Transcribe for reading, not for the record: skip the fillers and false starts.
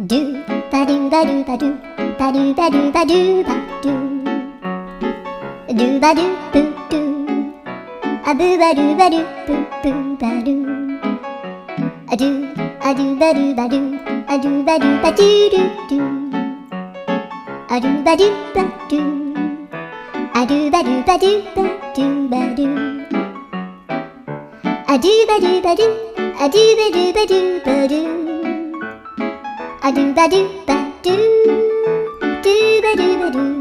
ドゥバドゥバドゥバドゥバドゥバドゥバドゥバドゥドゥバドゥブドゥアブバドゥバドゥブブバドゥアドゥアドゥバドゥバドゥアドゥバドゥバドゥドゥドゥアドゥバドゥバドゥアドゥバドゥバドゥバドゥバドゥアドゥバドゥバドゥアドゥバドゥバドゥバドゥアドゥバドゥバドゥドゥバドゥバドゥ